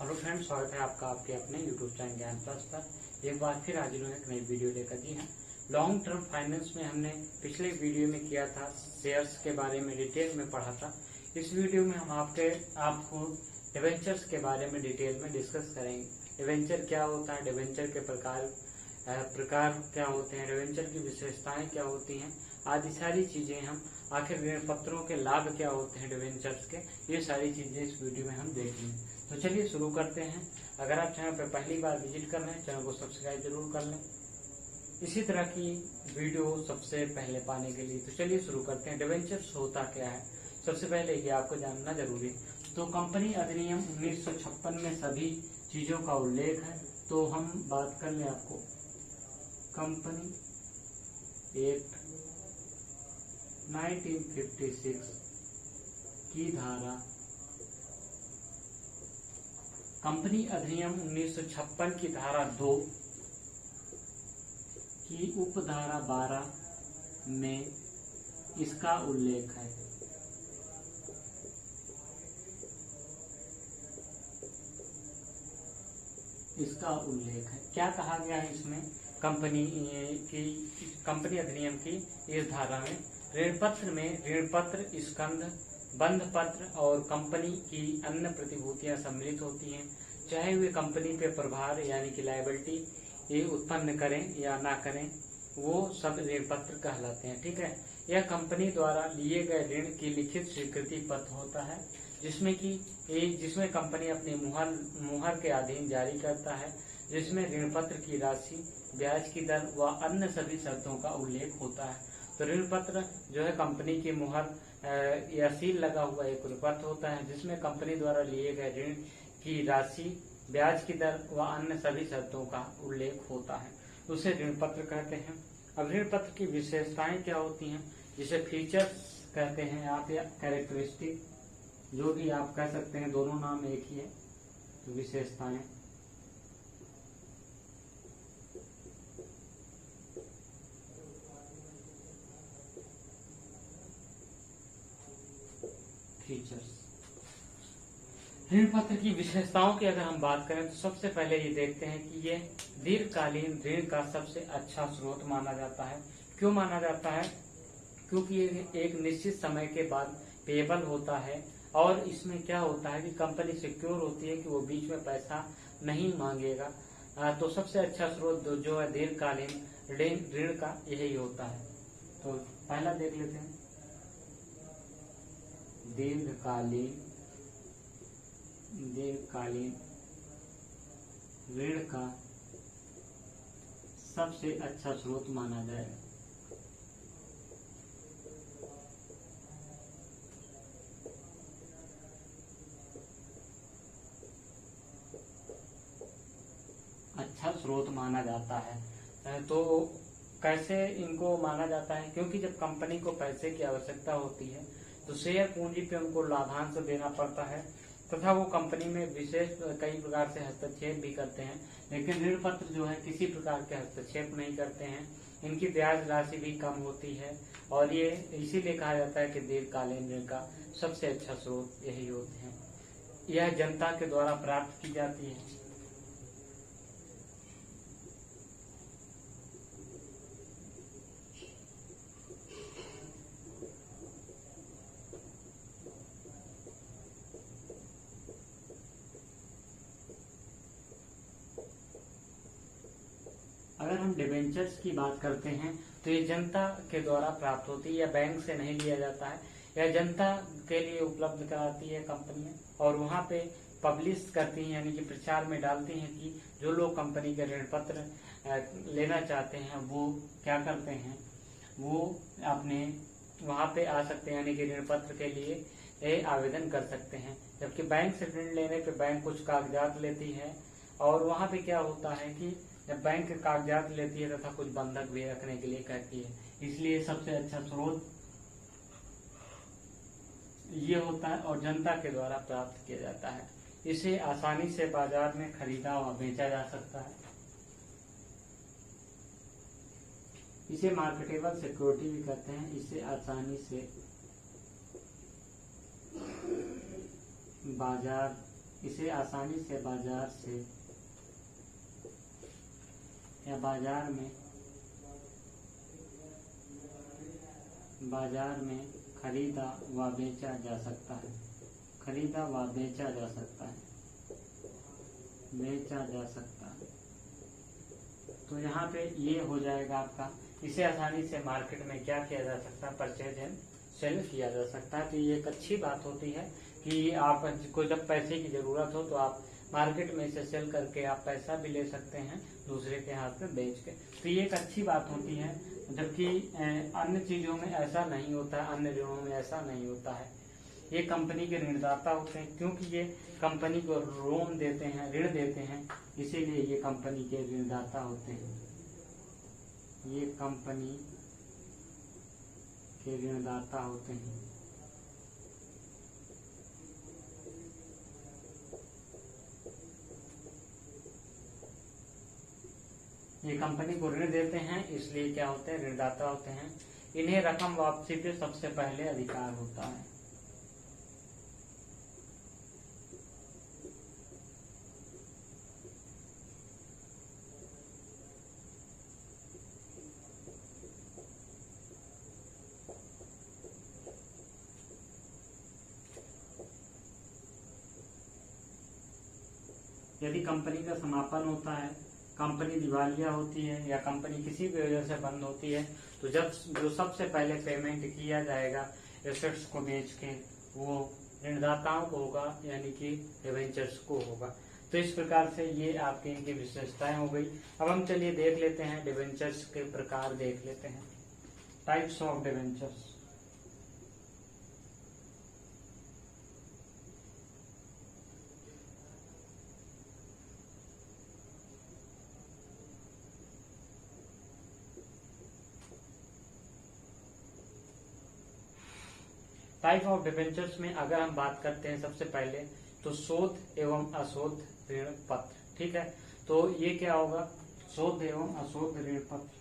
Hello friends, स्वागत है आपका आपके अपने यूट्यूब चैनल ज्ञान प्लस पर। एक बार फिर हाजिर हुए एक नई वीडियो लेकर। जी हाँ, लॉन्ग टर्म फाइनेंस में हमने पिछले वीडियो में किया था, शेयर्स के बारे में डिटेल में पढ़ा था। इस वीडियो में हम आपको डिवेंचर्स के बारे में डिटेल में डिस्कस करेंगे। डिवेंचर क्या होता है, डिवेंचर के प्रकार क्या होते हैं, डिवेंचर की विशेषताएं क्या होती हैं, आदि सारी चीजें हम, आखिर ऋण पत्रों के लाभ क्या होते हैं डिवेंचर्स के, ये सारी चीजें इस वीडियो में हम देखेंगे। तो चलिए शुरू करते हैं। अगर आप चैनल पर पहली बार विजिट कर रहे हैं, चैनल को सब्सक्राइब जरूर कर लें इसी तरह की वीडियो सबसे पहले पाने के लिए। तो चलिए शुरू करते हैं। डिवेंचर्स होता क्या है, सबसे पहले ये आपको जानना जरूरी है। तो कंपनी अधिनियम 1956 में सभी चीजों का उल्लेख है। तो हम बात कर लें आपको कंपनी एक्ट 1956 की धारा, कंपनी अधिनियम 1956 की धारा 2 की उपधारा 12 में इसका उल्लेख है। क्या कहा गया है इसमें? कंपनी अधिनियम की इस धारा में ऋण पत्र, स्कंध, बंध पत्र और कंपनी की अन्य प्रतिभूतियां सम्मिलित होती हैं, चाहे वे कंपनी पे प्रभार यानी कि लायबिलिटी ये उत्पन्न करें या ना करें, वो सब ऋण पत्र कहलाते हैं। ठीक है, यह कंपनी द्वारा लिए गए ऋण की लिखित स्वीकृति पत्र होता है, जिसमें कंपनी अपनी मुहर के अधीन जारी करता है, जिसमें ऋण पत्र की राशि, ब्याज की दर व अन्य सभी शर्तों का उल्लेख होता है। तो ऋण पत्र जो है कंपनी की मुहर या सील लगा हुआ एक पत्र होता है, जिसमें कंपनी द्वारा लिए गए ऋण की राशि, ब्याज की दर व अन्य सभी शर्तों का उल्लेख होता है, उसे ऋण पत्र कहते हैं। अब ऋण पत्र की विशेषताएं क्या होती हैं, जिसे फीचर्स कहते हैं आप, या कैरेक्टरिस्टिक, जो भी आप कह सकते हैं, दोनों नाम एक ही है। तो विशेषताएं, फीचर्स। ऋण पत्र की विशेषताओं की अगर हम बात करें तो सबसे पहले ये देखते हैं कि ये दीर्घकालीन ऋण का सबसे अच्छा स्रोत माना जाता है। क्यों माना जाता है? क्योंकि ये एक निश्चित समय के बाद पेएबल होता है, और इसमें क्या होता है कि कंपनी सिक्योर होती है कि वो बीच में पैसा नहीं मांगेगा। तो सबसे अच्छा स्रोत जो है दीर्घकालीन ऋण का यही होता है। तो पहला देख लेते हैं, दीर्घकालीन ऋण का सबसे अच्छा स्रोत माना जाएगा। अच्छा स्रोत माना जाता है। तो कैसे इनको माना जाता है? क्योंकि जब कंपनी को पैसे की आवश्यकता होती है तो शेयर पूंजी पे उनको लाभांश देना पड़ता है, तथा वो कंपनी में विशेष कई प्रकार से हस्तक्षेप भी करते हैं। लेकिन ऋण पत्र जो है किसी प्रकार के हस्तक्षेप नहीं करते हैं, इनकी ब्याज राशि भी कम होती है, और ये इसीलिए कहा जाता है कि दीर्घकालीन ऋण का सबसे अच्छा स्रोत यही होते हैं। यह जनता के द्वारा प्राप्त की जाती है। अगर हम डिबेंचर्स की बात करते हैं तो ये जनता के द्वारा प्राप्त होती है, या बैंक से नहीं लिया जाता है, या जनता के लिए उपलब्ध कराती है कंपनियां, और वहां पे पब्लिश करती हैं, यानी कि प्रचार में डालती हैं कि जो लोग कंपनी के ऋण पत्र लेना चाहते हैं वो क्या करते हैं, वो अपने वहां पे आ सकते हैं, यानी कि ऋण पत्र के लिए आवेदन कर सकते हैं। जबकि बैंक से ऋण लेने पे बैंक कुछ कागजात लेती है, और वहां पे क्या होता है कि जब बैंक कागजात लेती है तथा कुछ बंधक भी रखने के लिए कहती है, इसलिए सबसे अच्छा स्रोत ये होता है, और जनता के द्वारा प्राप्त किया जाता है। इसे आसानी से बाजार में खरीदा व बेचा जा सकता है। इसे मार्केटेबल सिक्योरिटी भी कहते हैं। इसे आसानी से बाजार इसे आसानी से बाजार से या बाजार में खरीदा व बेचा जा सकता है। खरीदा व बेचा जा सकता है। बेचा जा सकता है। तो यहाँ पे ये हो जाएगा आपका। इसे आसानी से मार्केट में क्या किया जा सकता है, परचेज एंड सेल किया जा सकता है। तो ये एक अच्छी बात होती है कि आपको जब पैसे की जरूरत हो तो आप मार्केट में इसे सेल करके आप पैसा भी ले सकते हैं दूसरे के हाथ में बेच के। तो ये एक अच्छी बात होती है, जबकि अन्य चीजों में ऐसा नहीं होता है, अन्य ऋणों में ऐसा नहीं होता है। ये कंपनी के ऋणदाता होते हैं, क्योंकि ये कंपनी को लोन देते हैं, ऋण देते हैं, इसीलिए ये कंपनी के ऋणदाता होते हैं। ये कंपनी के ऋणदाता होते हैं। ये कंपनी को ऋण देते हैं, इसलिए क्या होते हैं, ऋणदाता होते हैं। इन्हें रकम वापसी पे सबसे पहले अधिकार होता है। यदि कंपनी का समापन होता है, कंपनी दिवालिया होती है या कंपनी किसी भी वजह से बंद होती है, तो जब जो सबसे पहले पेमेंट किया जाएगा एसेट्स को बेच के, वो ऋणदाताओं को होगा, यानी कि डिवेंचर्स को होगा। तो इस प्रकार से ये आपकी इनकी विशेषताएं हो गई। अब हम चलिए देख लेते हैं डिवेंचर्स के प्रकार, देख लेते हैं types of debentures. Type of debentures में अगर हम बात करते हैं सबसे पहले तो शोध एवं अशोध ऋण पत्र। ठीक है, तो ये क्या होगा, शोध एवं अशोध ऋण पत्र।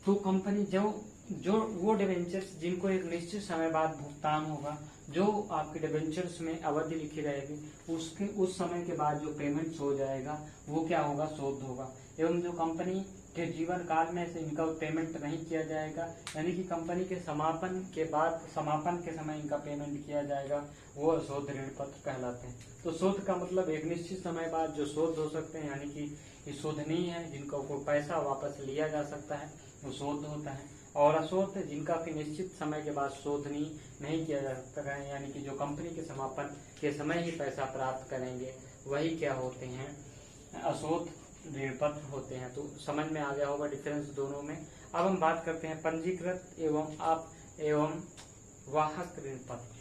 तो कंपनी जो वो डिबेंचर्स जिनको एक निश्चित समय बाद भुगतान होगा, जो आपके डिबेंचर्स में अवधि लिखी रहेगी, उसके उस समय के बाद जो पेमेंट्स हो जाएगा वो क्या होगा, शोध होगा। एवं जो कंपनी के जीवन काल में से इनका पेमेंट नहीं किया जाएगा, यानी कि कंपनी के समापन के बाद, समापन के समय इनका पेमेंट किया जाएगा, वो अशोध ऋण पत्र कहलाते हैं। तो शोध का मतलब एक निश्चित समय बाद जो शोध हो सकते हैं, यानी कि ये शोधनीय है, जिनको कोई पैसा वापस लिया जा सकता है, वो शोध होता है। और अशोध जिनका कि निश्चित समय के बाद शोधनीय नहीं किया जा सकता है, यानी कि जो कंपनी के समापन के समय ही पैसा प्राप्त करेंगे, वही क्या होते हैं, अशोध ऋण पत्र होते हैं। तो समझ में आ गया होगा डिफरेंस दोनों में। अब हम बात करते हैं पंजीकृत एवं वाहक ऋण पत्र।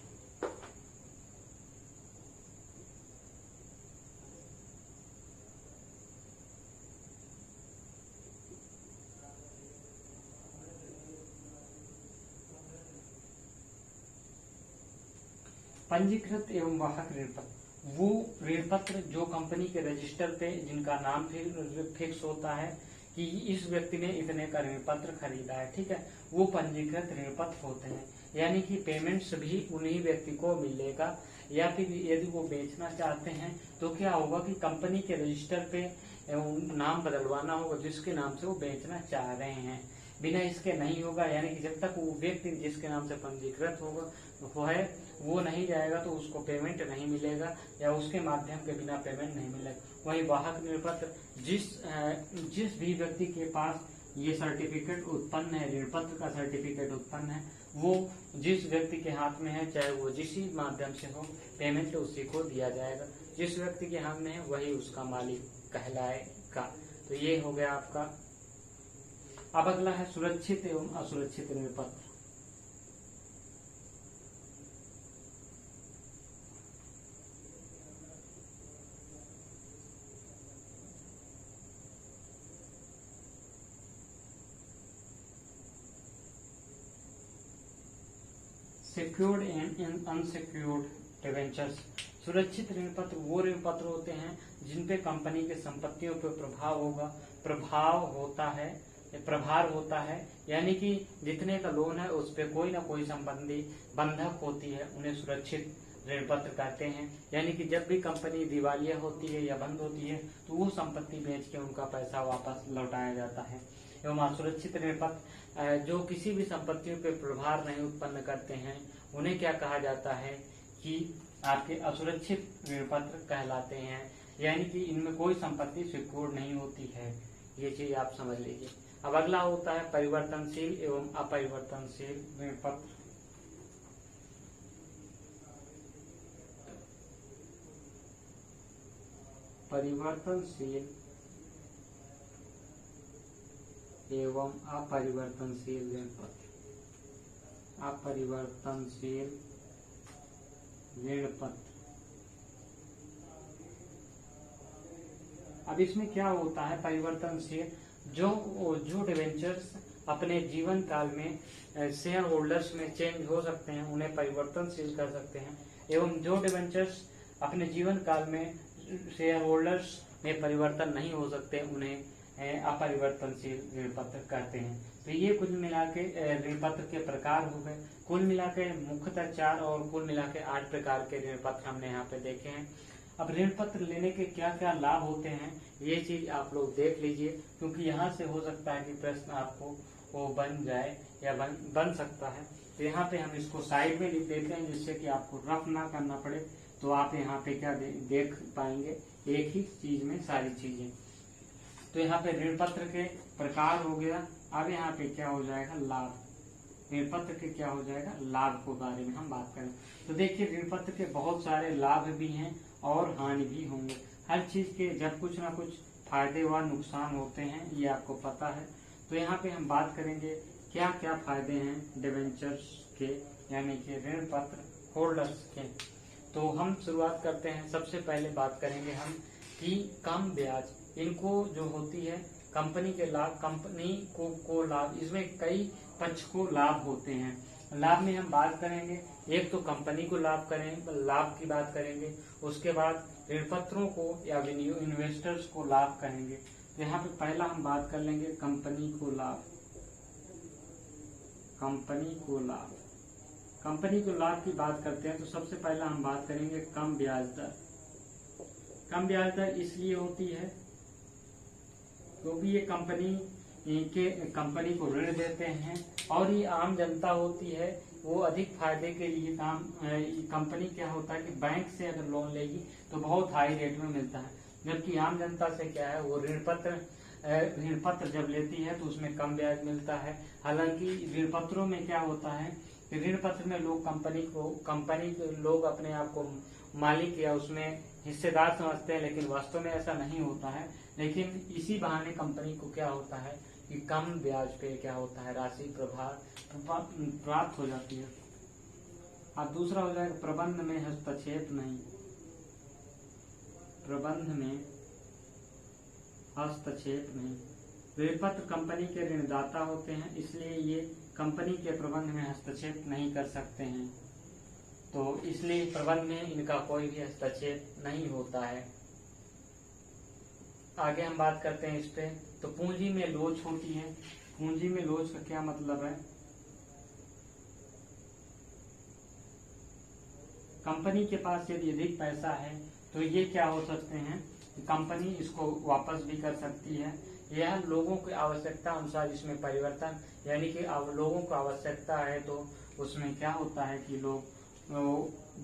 पंजीकृत एवं वाहक ऋण पत्र वो ऋण पत्र जो कंपनी के रजिस्टर पे जिनका नाम फिक्स होता है कि इस व्यक्ति ने इतने का ऋण पत्र खरीदा है, ठीक है, वो पंजीकृत ऋण पत्र होते हैं। यानी कि पेमेंट्स भी उन्हीं व्यक्ति को मिलेगा, या फिर यदि वो बेचना चाहते हैं तो क्या होगा कि कंपनी के रजिस्टर पे नाम बदलवाना होगा, जिसके नाम से वो बेचना चाह रहे हैं। बिना इसके नहीं होगा, यानी कि जब तक वो व्यक्ति जिसके नाम से पंजीकृत होगा वो नहीं जाएगा तो उसको पेमेंट नहीं मिलेगा, या उसके माध्यम के बिना पेमेंट नहीं मिलेगा। वही वाहक ऋण पत्र जिस भी व्यक्ति के पास ये सर्टिफिकेट उत्पन्न है, ऋण पत्र का सर्टिफिकेट उत्पन्न है, वो जिस व्यक्ति के हाथ में है, चाहे वो जिस माध्यम से हो, पेमेंट उसी को दिया जाएगा। जिस व्यक्ति के हाथ में है वही उसका मालिक कहलाएगा। तो ये हो गया आपका। अब अगला है सुरक्षित एवं असुरक्षित ऋण पत्र। Secured and unsecured debentures. सुरक्षित ऋण पत्र वो ऋण पत्र होते हैं जिन पे कंपनी के संपत्तियों पर प्रभार होता है, यानी कि जितने का लोन है उस पे कोई ना कोई संबंधी बंधक होती है, उन्हें सुरक्षित ऋण पत्र कहते हैं। यानी कि जब भी कंपनी दिवालिया होती है या बंद होती है तो वो संपत्ति बेच के उनका पैसा वापस लौटाया जाता है। एवं असुरक्षित ऋण पत्र जो किसी भी संपत्तियों पे प्रभार नहीं उत्पन्न करते हैं, उन्हें क्या कहा जाता है कि आपके असुरक्षित ऋण पत्र कहलाते हैं। यानी कि इनमें कोई संपत्ति सिक्योर नहीं होती है, ये चीज आप समझ लीजिए। अब अगला होता है परिवर्तनशील एवं अपरिवर्तनशील ऋण पत्र। परिवर्तनशील एवं अपरिवर्तनशील ऋण पत्र। अपरिवर्तनशील ऋण पत्र। अब इसमें क्या होता है, परिवर्तनशील जो डिवेंचर्स अपने जीवन काल में शेयर होल्डर्स में चेंज हो सकते हैं उन्हें परिवर्तनशील कर सकते हैं, एवं जो डिवेंचर्स अपने जीवन काल में शेयर होल्डर्स में परिवर्तन नहीं हो सकते उन्हें अपरिवर्तनशील ऋण पत्र कहते हैं। तो ये कुल मिला के ऋण पत्र के प्रकार हो गए। कुल मिला के मुख्यतः 4 और कुल मिला के 8 प्रकार के ऋण पत्र हमने यहाँ पे देखे हैं। अब ऋण पत्र लेने के क्या क्या लाभ होते हैं ये चीज आप लोग देख लीजिए, क्योंकि यहाँ से हो सकता है कि प्रश्न आपको वो बन जाए या बन सकता है। तो यहाँ पे हम इसको साइड में लिख देते हैं जिससे कि आपको रफ ना करना पड़े, तो आप यहाँ पे क्या देख पाएंगे, एक ही चीज में सारी चीजें। तो यहाँ पे ऋण पत्र के प्रकार हो गया। अब यहाँ पे क्या हो जाएगा, लाभ। ऋण पत्र के क्या हो जाएगा, लाभ के बारे में हम बात करें तो देखिए ऋण पत्र के बहुत सारे लाभ भी हैं और हानि भी होंगे। हर चीज के जब कुछ ना कुछ फायदे व नुकसान होते हैं, ये आपको पता है। तो यहाँ पे हम बात करेंगे क्या क्या फायदे हैं डिवेंचर्स के, यानी कि ऋण पत्र होल्डर्स के। तो हम शुरुआत करते हैं। सबसे पहले बात करेंगे हम कि कम ब्याज, इनको जो होती है कंपनी के लाभ, कंपनी को लाभ, इसमें कई पक्ष को लाभ होते हैं। लाभ में हम बात करेंगे, एक तो कंपनी को लाभ की बात करेंगे, उसके बाद ऋण पत्रों को या इन्वेस्टर्स को लाभ करेंगे। तो यहाँ पे पहला हम बात कर लेंगे कंपनी को लाभ। कंपनी को लाभ, कंपनी को लाभ की बात करते हैं तो सबसे पहला हम बात करेंगे कम ब्याज दर। कम ब्याज दर इसलिए होती है क्योंकि ये कंपनी को ऋण देते हैं और ये आम जनता होती है वो अधिक फायदे के लिए कंपनी क्या होता है कि बैंक से अगर लोन लेगी तो बहुत हाई रेट में मिलता है, जबकि आम जनता से क्या है वो ऋण पत्र जब लेती है तो उसमें कम ब्याज मिलता है। हालांकि ऋण पत्रों में क्या होता है, ऋण पत्र में लोग कंपनी के लोग अपने आप को मालिक या उसमें हिस्सेदार समझते हैं, लेकिन वास्तव में ऐसा नहीं होता है। लेकिन इसी बहाने कंपनी को क्या होता है कि कम ब्याज पे क्या होता है राशि प्राप्त हो जाती है। अब दूसरा हो जाएगा प्रबंध में हस्तक्षेप नहीं। प्रबंध में हस्तक्षेप नहीं। ऋण पत्र कंपनी के ऋणदाता होते हैं, इसलिए ये कंपनी के प्रबंध में हस्तक्षेप नहीं कर सकते हैं, तो इसलिए प्रबंध में इनका कोई भी हस्तक्षेप नहीं होता है। आगे हम बात करते हैं इस पे, तो पूंजी में लोच होती है। पूंजी में लोच का क्या मतलब है, कंपनी के पास यदि अधिक पैसा है तो ये क्या हो सकते हैं, कंपनी इसको वापस भी कर सकती है, यह लोगों की आवश्यकता अनुसार इसमें परिवर्तन, यानी कि लोगों को आवश्यकता है तो उसमें क्या होता है कि लोग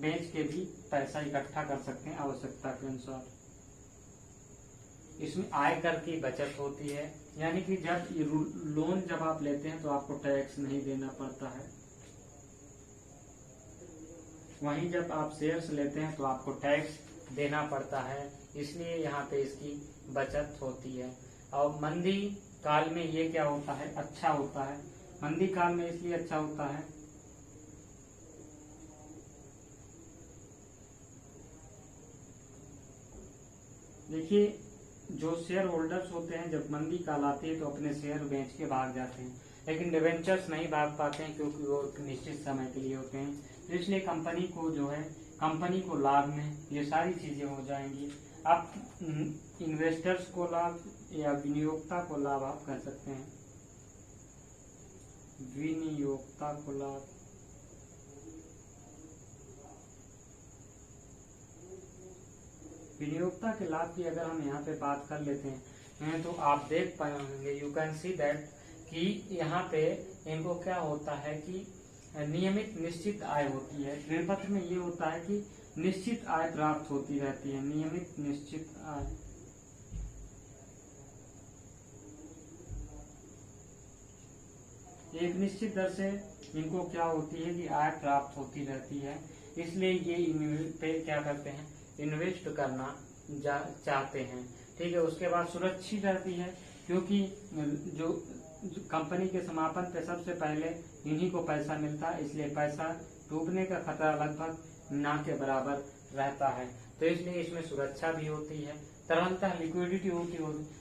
बेच के भी पैसा इकट्ठा कर सकते हैं आवश्यकता के अनुसार। इसमें आयकर की बचत होती है, यानी कि जब लोन जब आप लेते हैं तो आपको टैक्स नहीं देना पड़ता है, वहीं जब आप शेयर्स लेते हैं तो आपको टैक्स देना पड़ता है, इसलिए यहाँ पे इसकी बचत होती है। और मंदी काल में ये क्या होता है, अच्छा होता है। मंदी काल में इसलिए अच्छा होता है देखिए जो शेयर होल्डर्स होते हैं जब मंदी काल आती है तो अपने शेयर बेच के भाग जाते हैं, लेकिन डिवेंचर्स नहीं भाग पाते हैं क्योंकि वो एक निश्चित समय के लिए होते हैं। तो इसलिए कंपनी को जो है, कंपनी को लाभ में ये सारी चीजें हो जाएंगी। अब इन्वेस्टर्स को लाभ या विनियोक्ता को लाभ आप कह सकते हैं, विनियोक्ता को लाभ। विनियोक्ता के लाभ की अगर हम यहाँ पे बात कर लेते हैं तो आप देख पाएंगे, यू कैन सी दैट कि यहाँ पे इनको क्या होता है कि नियमित निश्चित आय होती है। ऋण पत्र में ये होता है कि निश्चित आय प्राप्त होती रहती है, नियमित निश्चित आय। एक निश्चित दर से इनको क्या होती है कि आय प्राप्त होती रहती है, इसलिए ये इन पे क्या करते हैं, इन्वेस्ट करना चाहते हैं। ठीक है, उसके बाद सुरक्षित रहती है क्योंकि जो कंपनी के समापन पे सबसे पहले इन्हीं को पैसा मिलता है, इसलिए पैसा डूबने का खतरा लगभग ना के बराबर रहता है। तो इसलिए इसमें सुरक्षा भी होती है, तरलता लिक्विडिटी होती,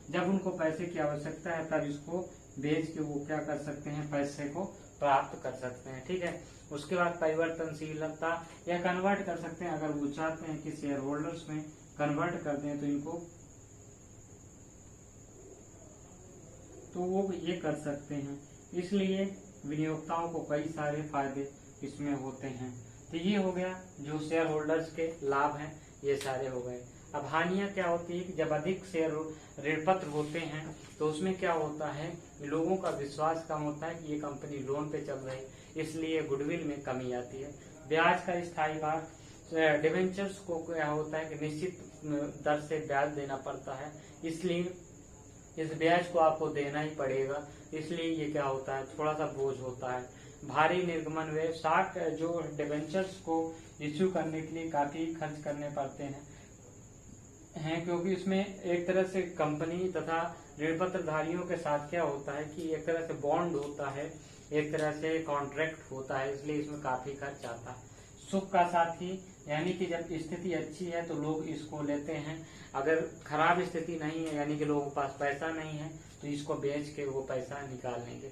जब उनको पैसे की आवश्यकता है तब इसको बेच के वो क्या कर सकते हैं, पैसे को प्राप्त कर सकते हैं। ठीक है, उसके बाद परिवर्तनशीलता या कन्वर्ट कर सकते हैं, अगर वो चाहते हैं कि शेयर होल्डर्स में कन्वर्ट कर दें तो इनको, तो वो ये कर सकते हैं। इसलिए विनियोक्ताओं को कई सारे फायदे इसमें होते हैं। तो ये हो गया जो शेयर होल्डर्स के लाभ हैं, ये सारे हो गए। अब हानियां क्या होती है कि जब अधिक शेयर ऋण पत्र होते हैं तो उसमें क्या होता है, लोगों का विश्वास कम होता है कि ये कंपनी लोन पे चल रही, इसलिए गुडविल में कमी आती है। ब्याज का स्थायी भाग, डिवेंचर्स को क्या होता है कि निश्चित दर से ब्याज देना पड़ता है, इसलिए इस ब्याज को आपको देना ही पड़ेगा, इसलिए ये क्या होता है, थोड़ा सा बोझ होता है। भारी निर्गमन व्यय, 60 जो डिवेंचर्स को इश्यू करने के लिए काफी खर्च करने पड़ते हैं क्योंकि इसमें एक तरह से कंपनी तथा ऋण पत्र धारियों के साथ क्या होता है कि एक तरह से बॉन्ड होता है, एक तरह से कॉन्ट्रैक्ट होता है, इसलिए इसमें काफी खर्च आता है। सुख का साथी, यानी कि जब स्थिति अच्छी है तो लोग इसको लेते हैं, अगर खराब स्थिति नहीं है यानी कि लोगों के पास पैसा नहीं है तो इसको बेच के वो पैसा निकाल लेंगे।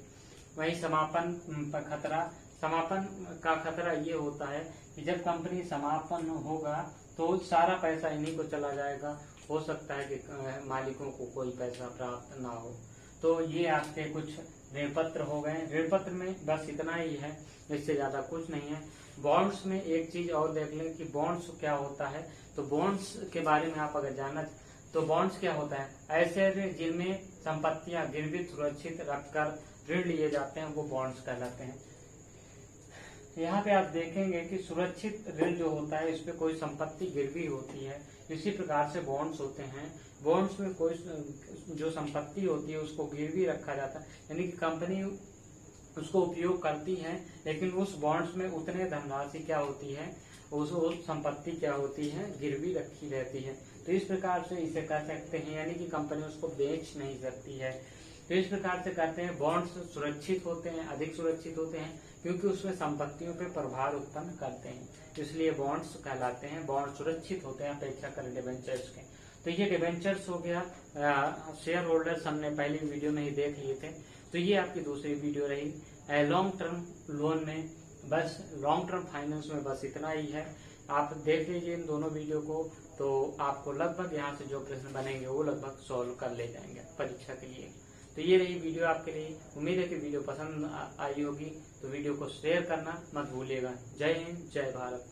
वहीं समापन पर खतरा, समापन का खतरा ये होता है कि जब कंपनी समापन होगा तो सारा पैसा इन्हीं को चला जाएगा, हो सकता है कि मालिकों को कोई पैसा प्राप्त ना हो। तो ये आपके कुछ ऋण पत्र हो गए। ऋण पत्र में बस इतना ही है, इससे ज्यादा कुछ नहीं है। बॉन्ड्स में एक चीज और देख लें कि बॉन्ड्स क्या होता है, तो बॉन्ड्स के बारे में आप अगर जानना, तो बॉन्ड्स क्या होता है, ऐसे ऋण जिनमें संपत्तियां गिरवी सुरक्षित रखकर ऋण लिए जाते हैं वो बॉन्ड्स कहलाते हैं। यहाँ पे आप देखेंगे कि सुरक्षित ऋण जो होता है इस पे कोई संपत्ति गिरवी होती है, इसी प्रकार से बॉन्ड्स होते हैं। बॉन्ड्स में कोई जो संपत्ति होती है उसको गिरवी रखा जाता है, यानी कि कंपनी उसको उपयोग करती है, लेकिन उस बॉन्ड्स में उतने धनराशि क्या होती है, उस संपत्ति क्या होती है, गिरवी रखी रहती है। तो इस प्रकार से इसे कह सकते हैं, यानी कि कंपनी उसको बेच नहीं सकती है। तो इस प्रकार से कहते हैं बॉन्ड्स सुरक्षित होते हैं, अधिक सुरक्षित होते हैं क्योंकि उसमें संपत्तियों पे प्रभाव उत्पन्न करते हैं, इसलिए बॉन्ड्स कहलाते हैं। बॉन्ड सुरक्षित होते हैं अपेक्षाकृत डिवेंचर्स के। तो ये डिवेंचर्स हो गया, शेयर होल्डर्स हमने पहली वीडियो में ही देख लिए थे। तो ये आपकी दूसरी वीडियो रही। लॉन्ग टर्म लोन में बस, लॉन्ग टर्म फाइनेंस में बस इतना ही है। आप देख लीजिए इन दोनों वीडियो को, तो आपको लगभग यहाँ से जो प्रश्न बनेंगे वो लगभग सॉल्व कर ले जाएंगे परीक्षा के लिए। तो ये रही वीडियो आपके लिए। उम्मीद है कि वीडियो पसंद आई होगी, तो वीडियो को शेयर करना मत भूलिएगा। जय हिंद, जय भारत।